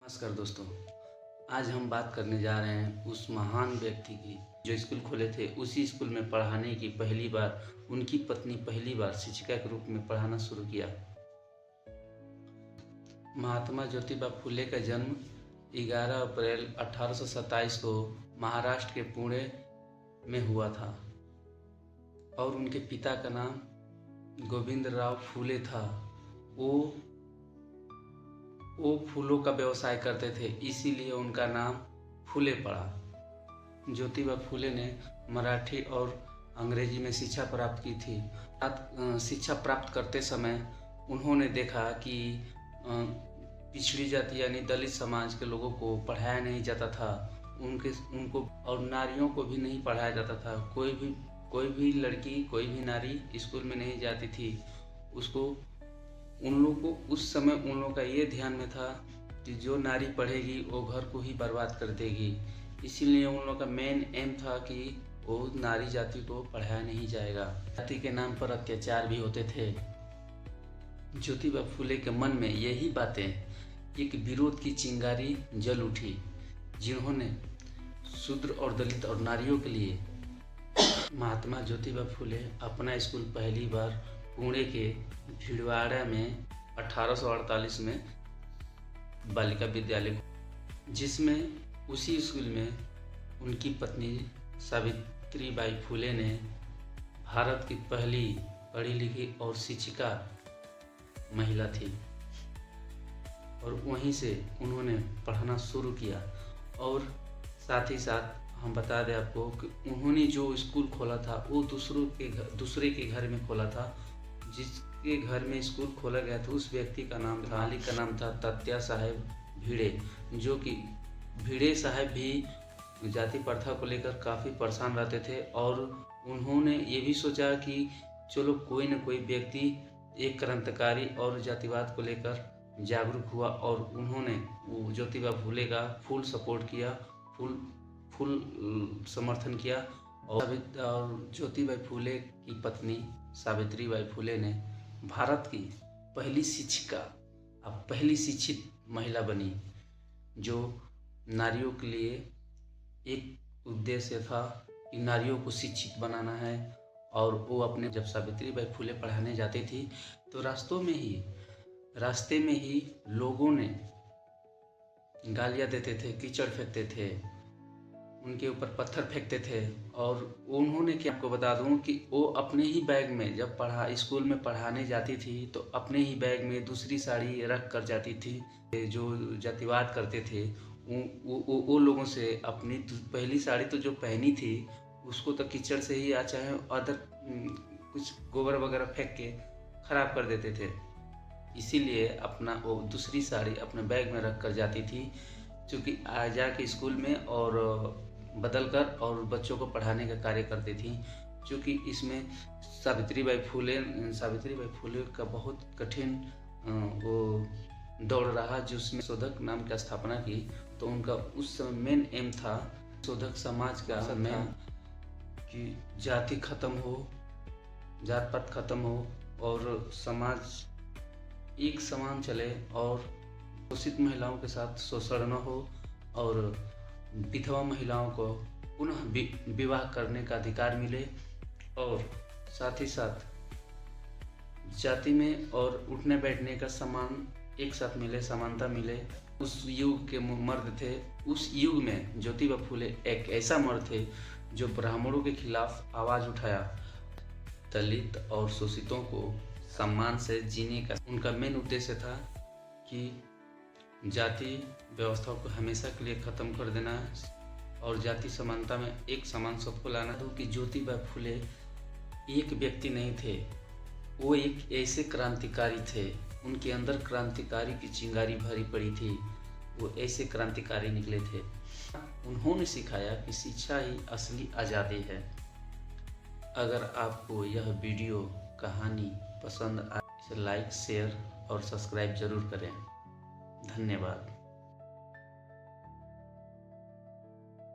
नमस्कार दोस्तों, आज हम बात करने जा रहे हैं उस महान व्यक्ति की जो स्कूल खोले थे। उसी स्कूल में पढ़ाने की पहली बार उनकी पत्नी पहली बार शिक्षिका के रूप में पढ़ाना शुरू किया। महात्मा ज्योतिबा फुले का जन्म 11 अप्रैल 1827 को महाराष्ट्र के पुणे में हुआ था और उनके पिता का नाम गोविंदराव फुले था। वो फूलों का व्यवसाय करते थे, इसीलिए उनका नाम फुले पड़ा। ज्योतिबा फुले ने मराठी और अंग्रेजी में शिक्षा प्राप्त की थी। शिक्षा प्राप्त करते समय उन्होंने देखा कि पिछड़ी जाति यानी दलित समाज के लोगों को पढ़ाया नहीं जाता था, उनको और नारियों को भी नहीं पढ़ाया जाता था। कोई भी लड़की, कोई भी नारी स्कूल में नहीं जाती थी। उन लोगों को उस समय उन लोगों का ये ध्यान में था कि जो नारी पढ़ेगी वो घर को ही बर्बाद कर देगी। इसीलिए उन लोगों का मेन एम था कि वो नारी जाति को पढ़ाया नहीं जाएगा। जाति के नाम पर अत्याचार भी होते थे। ज्योतिबा फुले के मन में यही बातें एक विरोध की चिंगारी जल उठी, जिन्होंने शूद्र और दलित और नारियों के लिए महात्मा ज्योतिबा फुले अपना स्कूल पहली बार पुणे के भिलवाड़ा में 1848 में बालिका विद्यालय, जिसमें उसी स्कूल में उनकी पत्नी सावित्रीबाई फुले ने भारत की पहली पढ़ी लिखी और शिक्षिका महिला थी और वहीं से उन्होंने पढ़ाना शुरू किया। और साथ ही साथ हम बता दें आपको कि उन्होंने जो स्कूल खोला था वो दूसरे के घर में खोला था। जिसके घर में स्कूल खोला गया था उस व्यक्ति का नाम था, मालिक का नाम था तात्या साहेब भिड़े, जो कि भिड़े साहब भी जाति प्रथा को लेकर काफ़ी परेशान रहते थे। और उन्होंने ये भी सोचा कि चलो कोई न कोई व्यक्ति एक क्रांतिकारी और जातिवाद को लेकर जागरूक हुआ, और उन्होंने ज्योतिबा फुले का फुल सपोर्ट किया, फुल समर्थन किया। और ज्योतिबा फुले की पत्नी सावित्रीबाई फुले ने भारत की पहली शिक्षिका, अब पहली शिक्षित महिला बनी, जो नारियों के लिए एक उद्देश्य था कि नारियों को शिक्षित बनाना है। और वो अपने जब सावित्रीबाई फुले पढ़ाने जाती थी तो रास्ते में ही लोगों ने गालियाँ देते थे, कीचड़ फेंकते थे, उनके ऊपर पत्थर फेंकते थे। और उन्होंने क्या, आपको बता दूं कि वो अपने ही बैग में जब स्कूल में पढ़ाने जाती थी तो अपने ही बैग में दूसरी साड़ी रख कर जाती थी। जो जातिवाद करते थे वो लोगों से अपनी पहली साड़ी तो जो पहनी थी उसको तो कीचड़ से ही या चाहे अदर कुछ गोबर वगैरह फेंक के खराब कर देते थे। इसीलिए अपना वो दूसरी साड़ी अपने बैग में रख कर जाती थी, क्योंकि जाके स्कूल में और बदल कर और बच्चों को पढ़ाने का कार्य करती थी। क्योंकि इसमें सावित्रीबाई फुले का बहुत कठिन वो दौड़ रहा, जिसमें शोधक नाम की स्थापना की। तो उनका उस समय मेन एम था शोधक समाज का मेन कि जाति खत्म हो, जात पात खत्म हो और समाज एक समान चले और शोषित महिलाओं के साथ शोषण न हो और विधवा महिलाओं को पुनः विवाह करने का अधिकार मिले और साथ ही साथ जाति में और उठने बैठने का समान एक साथ मिले, समानता मिले। उस युग के मर्द थे। उस युग में ज्योतिबा फुले एक ऐसा मर्द थे जो ब्राह्मणों के खिलाफ आवाज़ उठाया। दलित और शोषितों को सम्मान से जीने का उनका मेन उद्देश्य था कि जाति व्यवस्था को हमेशा के लिए ख़त्म कर देना और जाति समानता में एक समान सबको लाना। तो कि ज्योतिबा फुले एक व्यक्ति नहीं थे, वो एक ऐसे क्रांतिकारी थे। उनके अंदर क्रांतिकारी की चिंगारी भरी पड़ी थी, वो ऐसे क्रांतिकारी निकले थे। उन्होंने सिखाया कि शिक्षा ही असली आज़ादी है। अगर आपको यह वीडियो कहानी पसंद आए, इसे लाइक, शेयर और सब्सक्राइब जरूर करें। धन्यवाद।